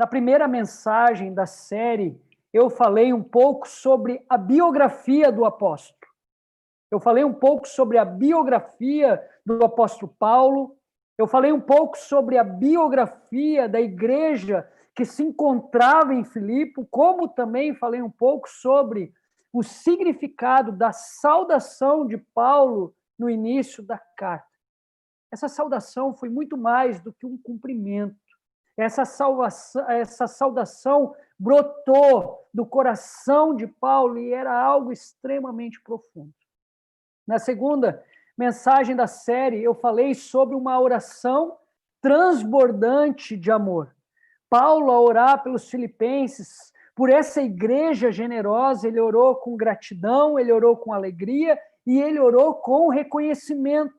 primeira mensagem da série, eu falei um pouco sobre a biografia do apóstolo. Eu falei um pouco sobre a biografia do apóstolo Paulo. Eu falei um pouco sobre a biografia da igreja que se encontrava em Filipe, como também falei um pouco sobre o significado da saudação de Paulo no início da carta. Essa saudação foi muito mais do que um cumprimento. Essa saudação brotou do coração de Paulo e era algo extremamente profundo. Na segunda mensagem da série, eu falei sobre uma oração transbordante de amor. Paulo, a orar pelos filipenses, por essa igreja generosa, ele orou com gratidão, ele orou com alegria e ele orou com reconhecimento.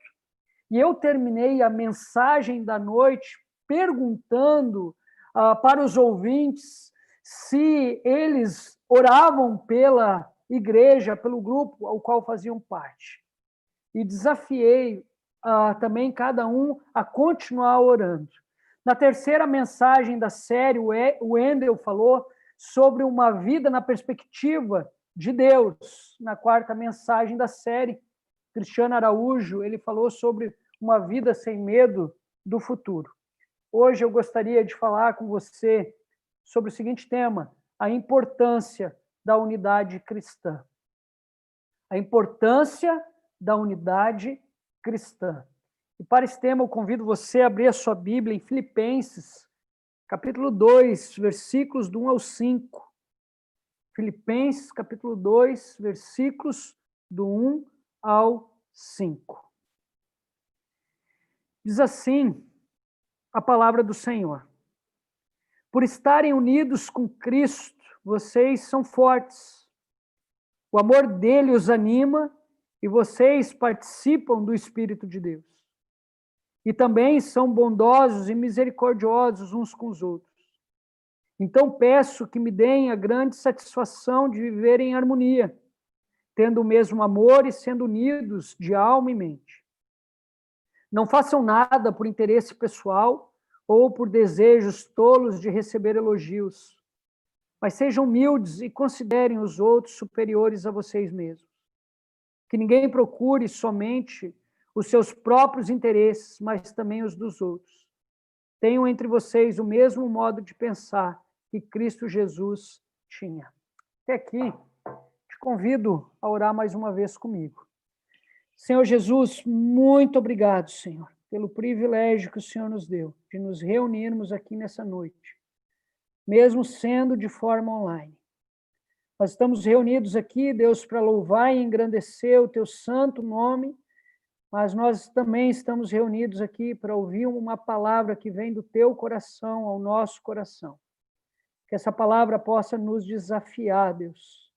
E eu terminei a mensagem da noite perguntando para os ouvintes se eles oravam pela igreja, pelo grupo ao qual faziam parte. E desafiei também cada um a continuar orando. Na terceira mensagem da série, o Wendel falou sobre uma vida na perspectiva de Deus. Na quarta mensagem da série, Cristiano Araújo, ele falou sobre uma vida sem medo do futuro. Hoje eu gostaria de falar com você sobre o seguinte tema: a importância da unidade cristã. A importância da unidade cristã. E para esse tema eu convido você a abrir a sua Bíblia em Filipenses, capítulo 2, versículos do 1 ao 5. Filipenses, capítulo 2, versículos do 1 ao 5. Diz assim a palavra do Senhor: por estarem unidos com Cristo, vocês são fortes. O amor dele os anima e vocês participam do Espírito de Deus. E também são bondosos e misericordiosos uns com os outros. Então peço que me deem a grande satisfação de viver em harmonia, tendo o mesmo amor e sendo unidos de alma e mente. Não façam nada por interesse pessoal ou por desejos tolos de receber elogios, mas sejam humildes e considerem os outros superiores a vocês mesmos. Que ninguém procure somente os seus próprios interesses, mas também os dos outros. Tenham entre vocês o mesmo modo de pensar que Cristo Jesus tinha. Até aqui, te convido a orar mais uma vez comigo. Senhor Jesus, muito obrigado, Senhor, pelo privilégio que o Senhor nos deu de nos reunirmos aqui nessa noite, mesmo sendo de forma online. Nós estamos reunidos aqui, Deus, para louvar e engrandecer o teu santo nome, mas nós também estamos reunidos aqui para ouvir uma palavra que vem do teu coração ao nosso coração. Que essa palavra possa nos desafiar, Deus.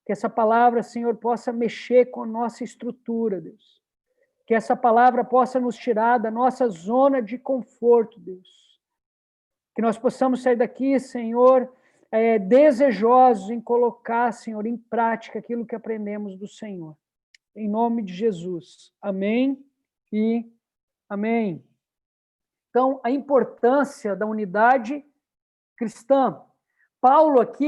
Que essa palavra, Senhor, possa mexer com a nossa estrutura, Deus. Que essa palavra possa nos tirar da nossa zona de conforto, Deus. Que nós possamos sair daqui, Senhor, desejosos em colocar, Senhor, em prática aquilo que aprendemos do Senhor. Em nome de Jesus. Amém e amém. Então, a importância da unidade cristã. Paulo aqui,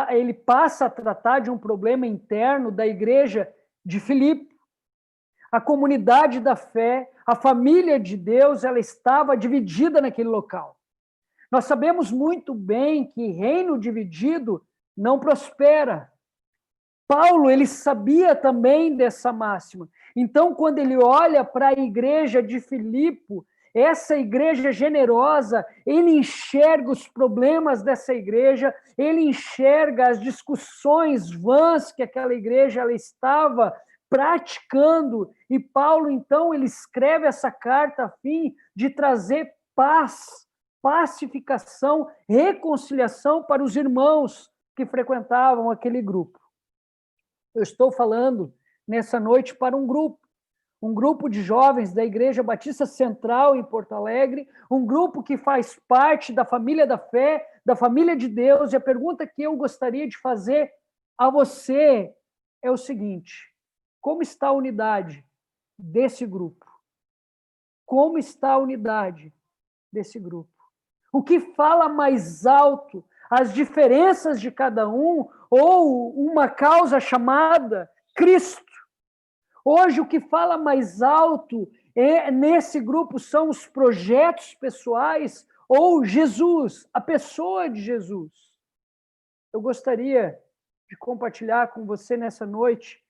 ele passa a tratar de um problema interno da igreja de Filipe. A comunidade da fé, a família de Deus, ela estava dividida naquele local. Nós sabemos muito bem que reino dividido não prospera. Paulo, ele sabia também dessa máxima. Então, quando ele olha para a igreja de Filipe, essa igreja generosa, ele enxerga os problemas dessa igreja, ele enxerga as discussões vãs que aquela igreja ela estava praticando, e Paulo, então, ele escreve essa carta a fim de trazer paz, pacificação, reconciliação para os irmãos que frequentavam aquele grupo. Eu estou falando nessa noite para um grupo de jovens da Igreja Batista Central em Porto Alegre, um grupo que faz parte da família da fé, da família de Deus, e a pergunta que eu gostaria de fazer a você é o seguinte: como está a unidade desse grupo? Como está a unidade desse grupo? O que fala mais alto? As diferenças de cada um ou uma causa chamada Cristo? Hoje, o que fala mais alto nesse grupo são os projetos pessoais ou Jesus, a pessoa de Jesus. Eu gostaria de compartilhar com você nessa noite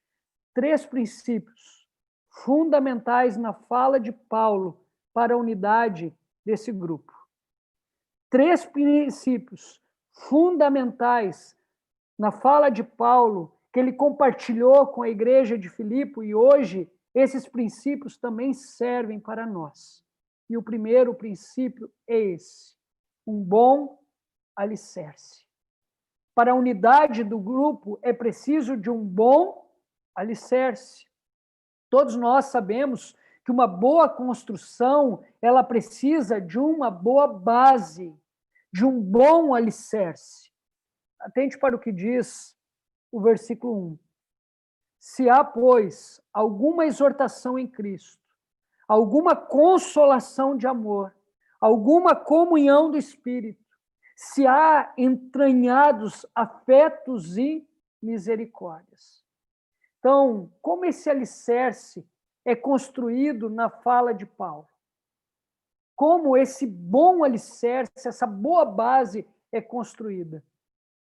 3 princípios fundamentais na fala de Paulo para a unidade desse grupo. 3 princípios fundamentais na fala de Paulo que ele compartilhou com a igreja de Filipe, e hoje esses princípios também servem para nós. E o primeiro princípio é esse: um bom alicerce. Para a unidade do grupo é preciso de um bom alicerce. Todos nós sabemos que uma boa construção, ela precisa de uma boa base, de um bom alicerce. Atente para o que diz o versículo 1. Se há, pois, alguma exortação em Cristo, alguma consolação de amor, alguma comunhão do Espírito, se há entranhados afetos e misericórdias. Então, como esse alicerce é construído na fala de Paulo? Como esse bom alicerce, essa boa base é construída?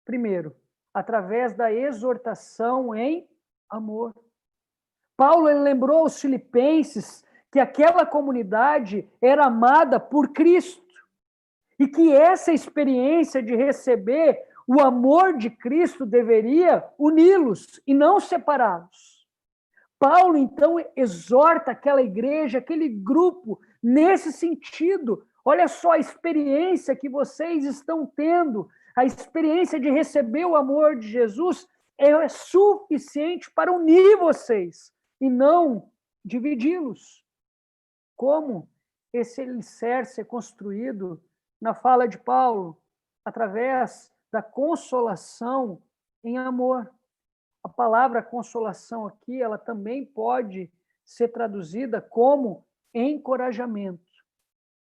Primeiro, através da exortação em amor. Paulo lembrou aos filipenses que aquela comunidade era amada por Cristo e que essa experiência de receber o amor de Cristo deveria uni-los e não separá-los. Paulo, então, exorta aquela igreja, aquele grupo, nesse sentido. Olha só a experiência que vocês estão tendo, a experiência de receber o amor de Jesus é suficiente para unir vocês e não dividi-los. Como esse alicerce é construído na fala de Paulo? Através da consolação em amor. A palavra consolação aqui, ela também pode ser traduzida como encorajamento.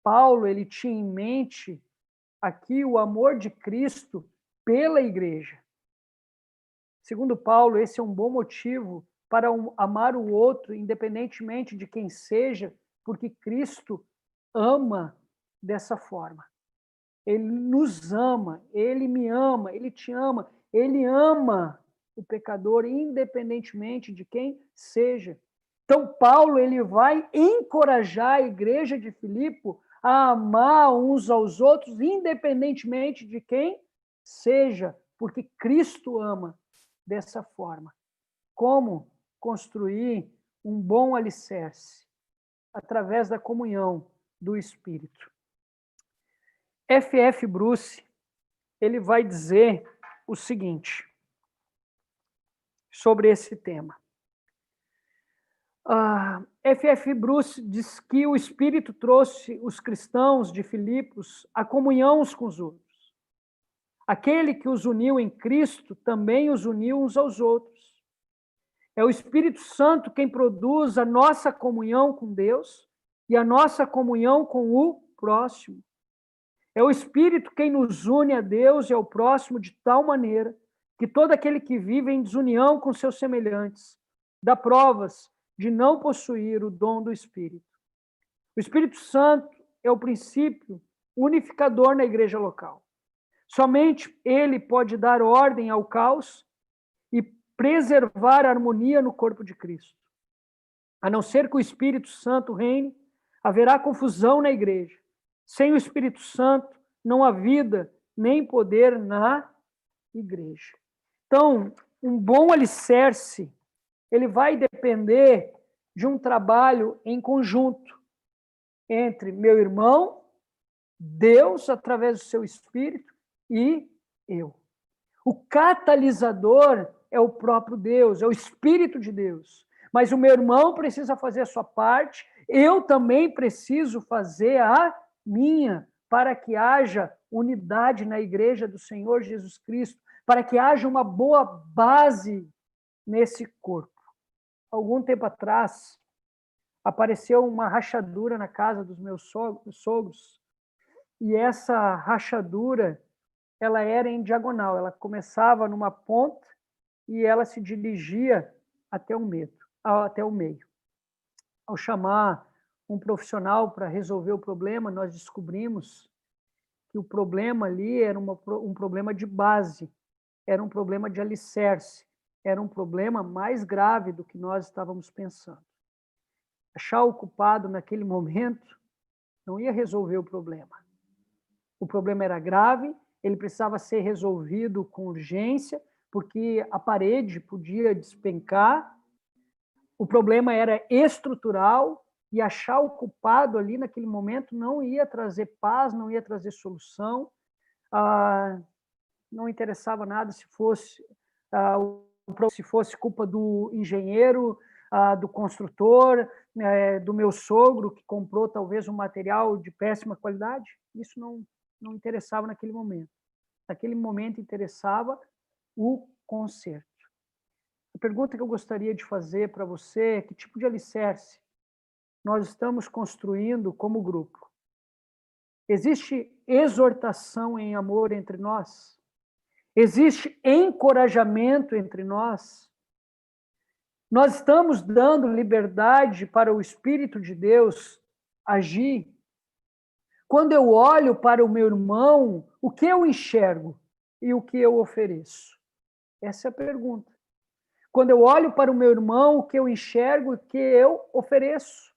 Paulo, ele tinha em mente aqui o amor de Cristo pela igreja. Segundo Paulo, esse é um bom motivo para amar o outro, independentemente de quem seja, porque Cristo ama dessa forma. Ele nos ama, ele me ama, ele te ama, ele ama o pecador, independentemente de quem seja. Então, Paulo, ele vai encorajar a igreja de Filipe a amar uns aos outros, independentemente de quem seja, porque Cristo ama dessa forma. Como construir um bom alicerce? Através da comunhão do Espírito. F.F. Bruce, ele vai dizer o seguinte sobre esse tema. F.F. Bruce diz que o Espírito trouxe os cristãos de Filipos à comunhão uns com os outros. Aquele que os uniu em Cristo também os uniu uns aos outros. É o Espírito Santo quem produz a nossa comunhão com Deus e a nossa comunhão com o próximo. É o Espírito quem nos une a Deus e ao próximo de tal maneira que todo aquele que vive em desunião com seus semelhantes dá provas de não possuir o dom do Espírito. O Espírito Santo é o princípio unificador na igreja local. Somente ele pode dar ordem ao caos e preservar a harmonia no corpo de Cristo. A não ser que o Espírito Santo reine, haverá confusão na igreja. Sem o Espírito Santo, não há vida nem poder na igreja. Então, um bom alicerce, ele vai depender de um trabalho em conjunto entre meu irmão, Deus, através do seu Espírito, e eu. O catalisador é o próprio Deus, é o Espírito de Deus. Mas o meu irmão precisa fazer a sua parte, eu também preciso fazer a minha, para que haja unidade na igreja do Senhor Jesus Cristo, para que haja uma boa base nesse corpo. Algum tempo atrás, apareceu uma rachadura na casa dos meus sogros, e essa rachadura, ela era em diagonal, ela começava numa ponta e ela se dirigia até o meio. Ao chamar um profissional para resolver o problema, nós descobrimos que o problema ali era um problema de base, era um problema de alicerce, era um problema mais grave do que nós estávamos pensando. Achar o culpado naquele momento não ia resolver o problema. O problema era grave, ele precisava ser resolvido com urgência, porque a parede podia despencar. O problema era estrutural e achar o culpado ali naquele momento não ia trazer paz, não ia trazer solução. Não interessava nada se fosse culpa do engenheiro, do construtor, do meu sogro que comprou talvez um material de péssima qualidade. Isso não interessava naquele momento. Naquele momento interessava o conserto. A pergunta que eu gostaria de fazer para você é: que tipo de alicerce nós estamos construindo como grupo? Existe exortação em amor entre nós? Existe encorajamento entre nós? Nós estamos dando liberdade para o Espírito de Deus agir? Quando eu olho para o meu irmão, o que eu enxergo e o que eu ofereço? Essa é a pergunta. Quando eu olho para o meu irmão, o que eu enxergo e o que eu ofereço?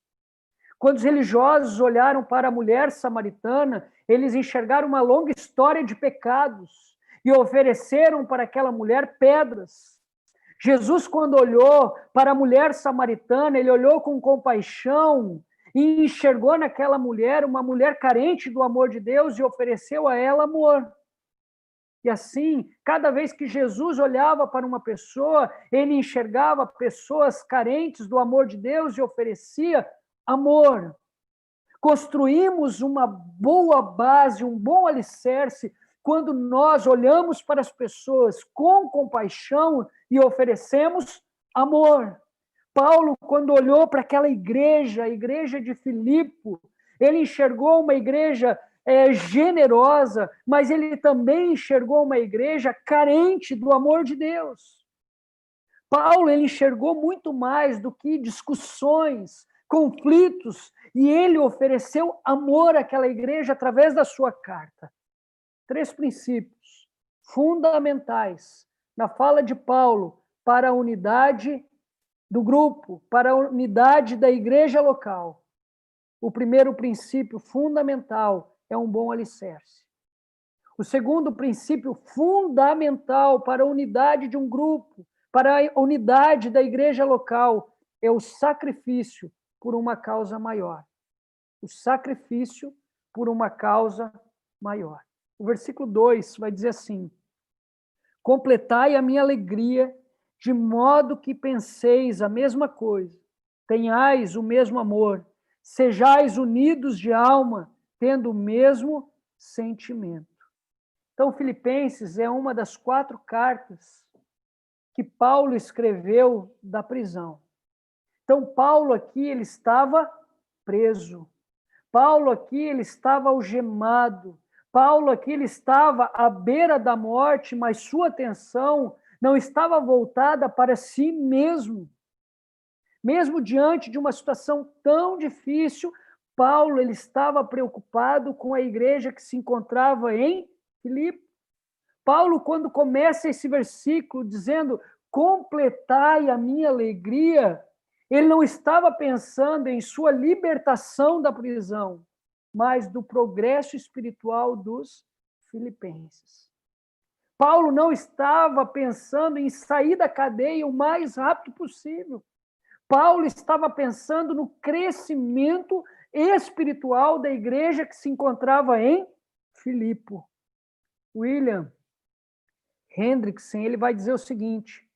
Quando os religiosos olharam para a mulher samaritana, eles enxergaram uma longa história de pecados e ofereceram para aquela mulher pedras. Jesus, quando olhou para a mulher samaritana, ele olhou com compaixão e enxergou naquela mulher uma mulher carente do amor de Deus e ofereceu a ela amor. E assim, cada vez que Jesus olhava para uma pessoa, ele enxergava pessoas carentes do amor de Deus e oferecia amor. Construímos uma boa base, um bom alicerce, quando nós olhamos para as pessoas com compaixão e oferecemos amor. Paulo, quando olhou para aquela igreja, a igreja de Filipe, ele enxergou uma igreja generosa, mas ele também enxergou uma igreja carente do amor de Deus. Paulo, ele enxergou muito mais do que discussões, conflitos, e ele ofereceu amor àquela igreja através da sua carta. 3 princípios fundamentais na fala de Paulo para a unidade do grupo, para a unidade da igreja local. O primeiro princípio fundamental é um bom alicerce. O segundo princípio fundamental para a unidade de um grupo, para a unidade da igreja local, é o sacrifício por uma causa maior. O sacrifício por uma causa maior. O versículo 2 vai dizer assim: completai a minha alegria, de modo que penseis a mesma coisa, tenhais o mesmo amor, sejais unidos de alma, tendo o mesmo sentimento. Então, Filipenses é uma das 4 cartas que Paulo escreveu da prisão. Então, Paulo aqui, ele estava preso. Paulo aqui, ele estava algemado. Paulo aqui, ele estava à beira da morte, mas sua atenção não estava voltada para si mesmo. Mesmo diante de uma situação tão difícil, Paulo, ele estava preocupado com a igreja que se encontrava em Filipe. Paulo, quando começa esse versículo dizendo: completai a minha alegria, ele não estava pensando em sua libertação da prisão, mas do progresso espiritual dos filipenses. Paulo não estava pensando em sair da cadeia o mais rápido possível. Paulo estava pensando no crescimento espiritual da igreja que se encontrava em Filipe. William Hendrickson, ele vai dizer o seguinte: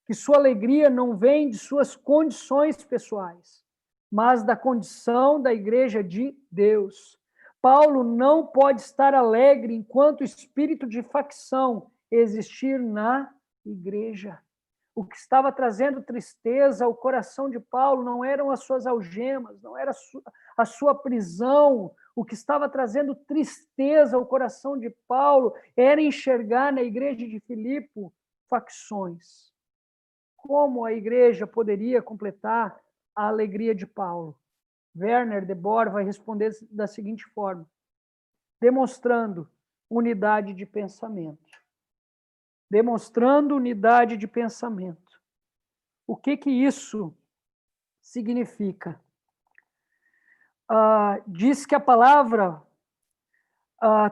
que sua alegria não vem de suas condições pessoais, mas da condição da igreja de Deus. Paulo não pode estar alegre enquanto o espírito de facção existir na igreja. O que estava trazendo tristeza ao coração de Paulo não eram as suas algemas, não era a sua prisão. O que estava trazendo tristeza ao coração de Paulo era enxergar na igreja de Filipe facções. Como a igreja poderia completar a alegria de Paulo? Werner de Boer vai responder da seguinte forma: demonstrando unidade de pensamento. Demonstrando unidade de pensamento. O que isso significa? Diz que a palavra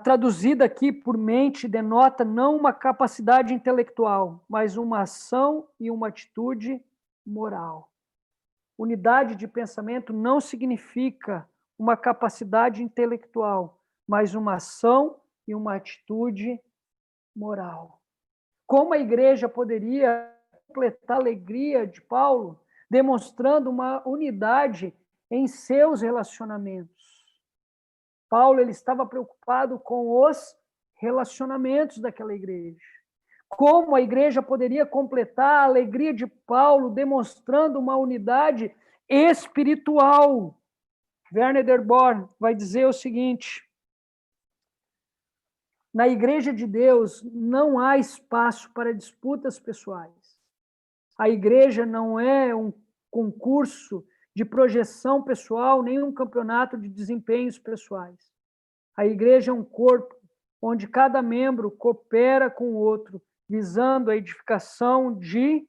traduzida aqui por mente denota não uma capacidade intelectual, mas uma ação e uma atitude moral. Unidade de pensamento não significa uma capacidade intelectual, mas uma ação e uma atitude moral. Como a igreja poderia completar a alegria de Paulo, demonstrando uma unidade em seus relacionamentos? Paulo ele estava preocupado com os relacionamentos daquela igreja. Como a igreja poderia completar a alegria de Paulo, demonstrando uma unidade espiritual? Werner de Boer vai dizer o seguinte: na igreja de Deus não há espaço para disputas pessoais. A igreja não é um concurso de projeção pessoal, nem um campeonato de desempenhos pessoais. A igreja é um corpo onde cada membro coopera com o outro, visando a edificação de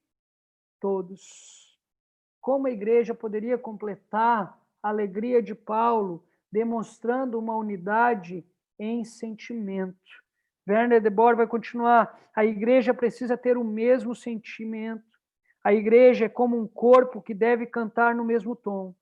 todos. Como a igreja poderia completar a alegria de Paulo, demonstrando uma unidade em sentimento? Werner de Boer vai continuar: a igreja precisa ter o mesmo sentimento. A igreja é como um corpo que deve cantar no mesmo tom.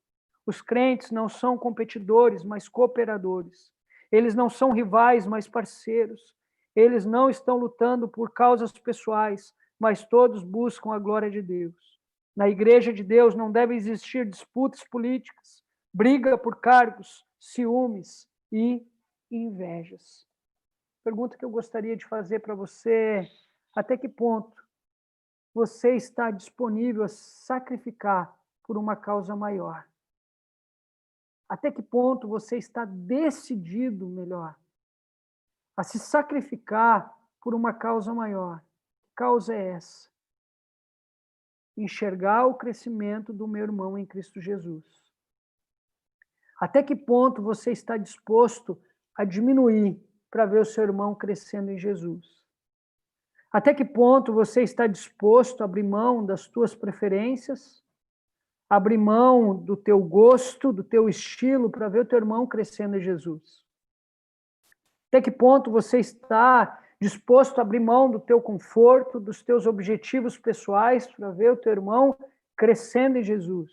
Os crentes não são competidores, mas cooperadores. Eles não são rivais, mas parceiros. Eles não estão lutando por causas pessoais, mas todos buscam a glória de Deus. Na igreja de Deus não devem existir disputas políticas, briga por cargos, ciúmes e invejas. Pergunta que eu gostaria de fazer para você: até que ponto você está disponível a sacrificar por uma causa maior? Até que ponto você está decidido, melhor, a se sacrificar por uma causa maior? Que causa é essa? Enxergar o crescimento do meu irmão em Cristo Jesus. Até que ponto você está disposto a diminuir para ver o seu irmão crescendo em Jesus? Até que ponto você está disposto a abrir mão das tuas preferências, abrir mão do teu gosto, do teu estilo, para ver o teu irmão crescendo em Jesus? Até que ponto você está disposto a abrir mão do teu conforto, dos teus objetivos pessoais, para ver o teu irmão crescendo em Jesus?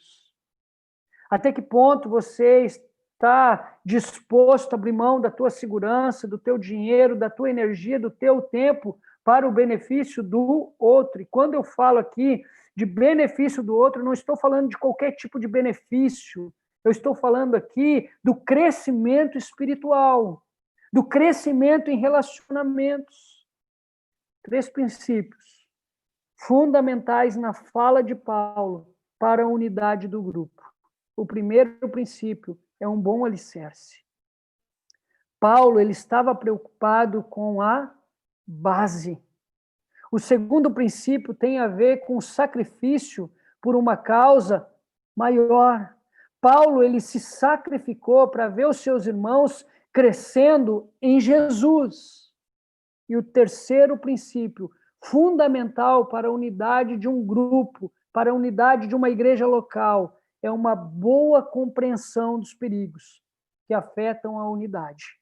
Até que ponto você está disposto a abrir mão da tua segurança, do teu dinheiro, da tua energia, do teu tempo, para o benefício do outro? E quando eu falo aqui de benefício do outro, eu não estou falando de qualquer tipo de benefício. Eu estou falando aqui do crescimento espiritual, do crescimento em relacionamentos. 3 princípios fundamentais na fala de Paulo para a unidade do grupo. O primeiro princípio é um bom alicerce. Paulo ele estava preocupado com a base. O segundo princípio tem a ver com o sacrifício por uma causa maior. Paulo ele se sacrificou para ver os seus irmãos crescendo em Jesus. E o terceiro princípio, fundamental para a unidade de um grupo, para a unidade de uma igreja local, é uma boa compreensão dos perigos que afetam a unidade.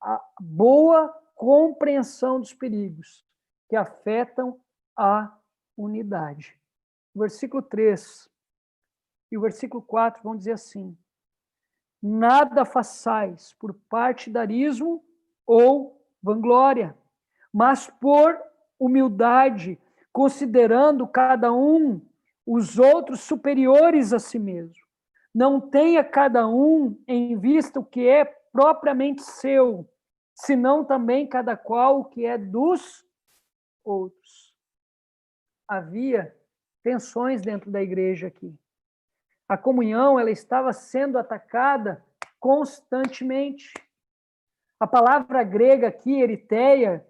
A boa compreensão dos perigos que afetam a unidade. O versículo 3 e o versículo 4 vão dizer assim: nada façais por partidarismo ou vanglória, mas por humildade, considerando cada um os outros superiores a si mesmo. Não tenha cada um em vista o que é propriamente seu, senão também cada qual o que é dos outros. havia tensões dentro da igreja aqui. A comunhão, ela estava sendo atacada constantemente. A palavra grega aqui, eritheia,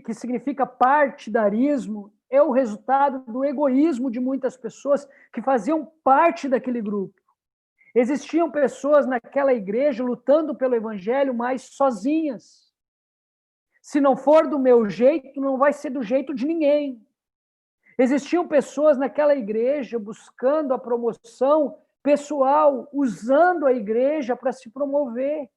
que significa partidarismo, é o resultado do egoísmo de muitas pessoas que faziam parte daquele grupo. Existiam pessoas naquela igreja lutando pelo evangelho, mas sozinhas. Se não for do meu jeito, não vai ser do jeito de ninguém. Existiam pessoas naquela igreja buscando a promoção pessoal, usando a igreja para se promover.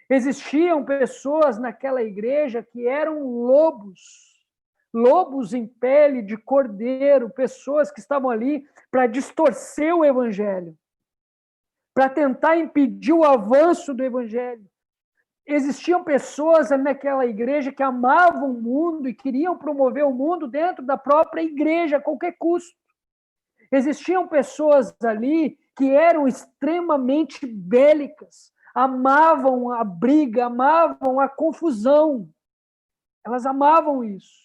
Existiam pessoas naquela igreja que eram lobos em pele de cordeiro, pessoas que estavam ali para distorcer o evangelho, para tentar impedir o avanço do evangelho. Existiam pessoas naquela igreja que amavam o mundo e queriam promover o mundo dentro da própria igreja a qualquer custo. Existiam pessoas ali que eram extremamente bélicas, amavam a briga, amavam a confusão. Elas amavam isso.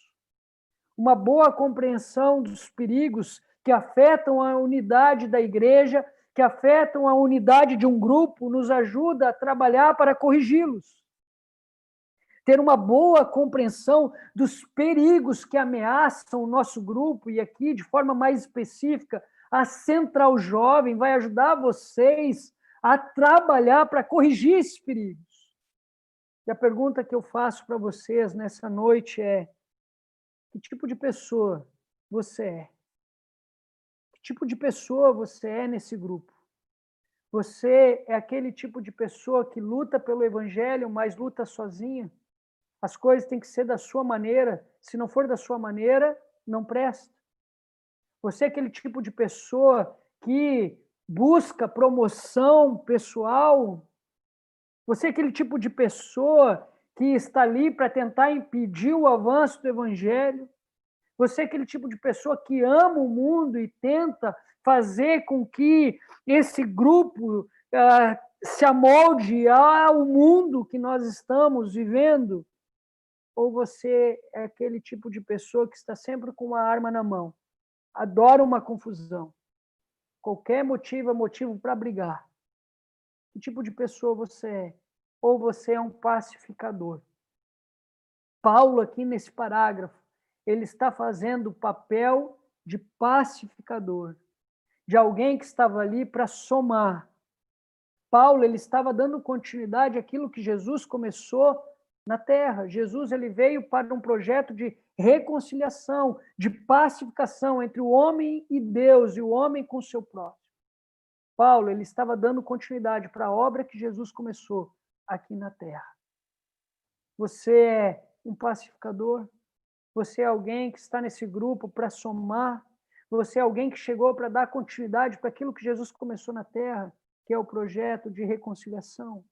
Uma boa compreensão dos perigos que afetam a unidade da igreja, que afetam a unidade de um grupo, nos ajuda a trabalhar para corrigi-los. Ter uma boa compreensão dos perigos que ameaçam o nosso grupo, e aqui, de forma mais específica, a Central Jovem vai ajudar vocês a trabalhar para corrigir esses perigos. E a pergunta que eu faço para vocês nessa noite é: que tipo de pessoa você é? Que tipo de pessoa você é nesse grupo? Você é aquele tipo de pessoa que luta pelo evangelho, mas luta sozinha? As coisas têm que ser da sua maneira. Se não for da sua maneira, não presta. Você é aquele tipo de pessoa que busca promoção pessoal? Você é aquele tipo de pessoa que está ali para tentar impedir o avanço do evangelho? Você é aquele tipo de pessoa que ama o mundo e tenta fazer com que esse grupo se amolde ao mundo que nós estamos vivendo? Ou você é aquele tipo de pessoa que está sempre com uma arma na mão, adora uma confusão, qualquer motivo é motivo para brigar? Que tipo de pessoa você é? Ou você é um pacificador? Paulo, aqui nesse parágrafo, ele está fazendo o papel de pacificador, de alguém que estava ali para somar. Paulo, ele estava dando continuidade àquilo que Jesus começou na terra. Jesus, ele veio para um projeto de reconciliação, de pacificação entre o homem e Deus, e o homem com o seu próximo. Paulo, ele estava dando continuidade para a obra que Jesus começou aqui na terra. Você é um pacificador? Você é alguém que está nesse grupo para somar? Você é alguém que chegou para dar continuidade para aquilo que Jesus começou na terra, que é o projeto de reconciliação?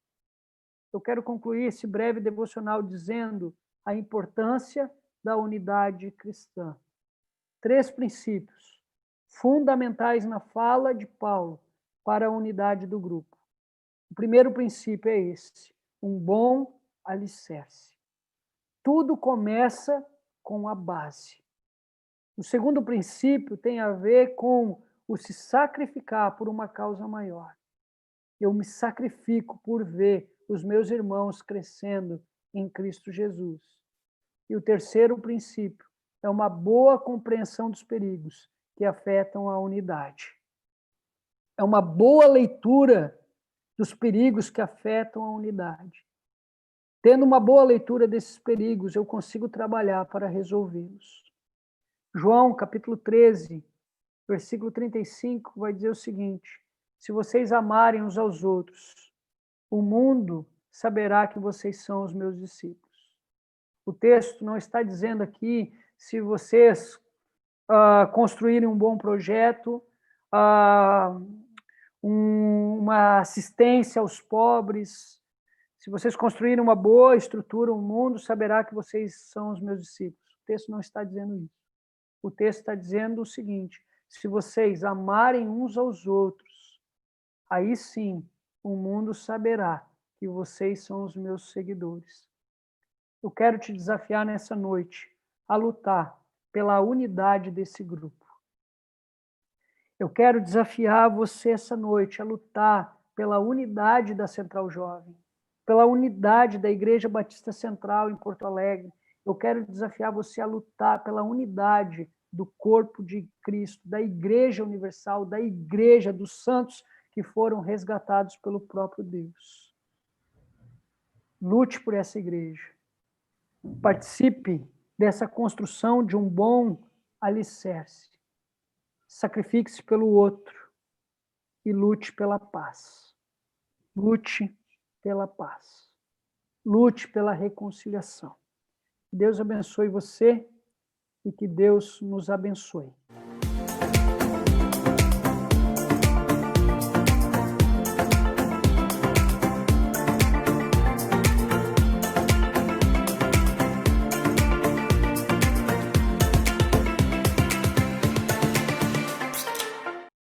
Eu quero concluir esse breve devocional dizendo a importância da unidade cristã. 3 princípios fundamentais na fala de Paulo para a unidade do grupo. O primeiro princípio é esse: um bom alicerce. Tudo começa com a base. O segundo princípio tem a ver com o se sacrificar por uma causa maior. Eu me sacrifico por ver os meus irmãos crescendo em Cristo Jesus. E o terceiro princípio é uma boa compreensão dos perigos que afetam a unidade. É uma boa leitura dos perigos que afetam a unidade. Tendo uma boa leitura desses perigos, eu consigo trabalhar para resolvê-los. João, capítulo 13, versículo 35, vai dizer o seguinte: se vocês amarem uns aos outros, o mundo saberá que vocês são os meus discípulos. O texto não está dizendo aqui se vocês construírem um bom projeto, uma assistência aos pobres, se vocês construírem uma boa estrutura, o mundo saberá que vocês são os meus discípulos. O texto não está dizendo isso. O texto está dizendo o seguinte: se vocês amarem uns aos outros, aí sim o mundo saberá que vocês são os meus seguidores. Eu quero te desafiar nessa noite a lutar pela unidade desse grupo. Eu quero desafiar você essa noite a lutar pela unidade da Central Jovem, pela unidade da Igreja Batista Central em Porto Alegre. Eu quero desafiar você a lutar pela unidade do corpo de Cristo, da Igreja Universal, da Igreja dos santos que foram resgatados pelo próprio Deus. Lute por essa igreja. Participe dessa construção de um bom alicerce. Sacrifique-se pelo outro e lute pela paz. Lute pela paz. Lute pela reconciliação. Deus abençoe você e que Deus nos abençoe.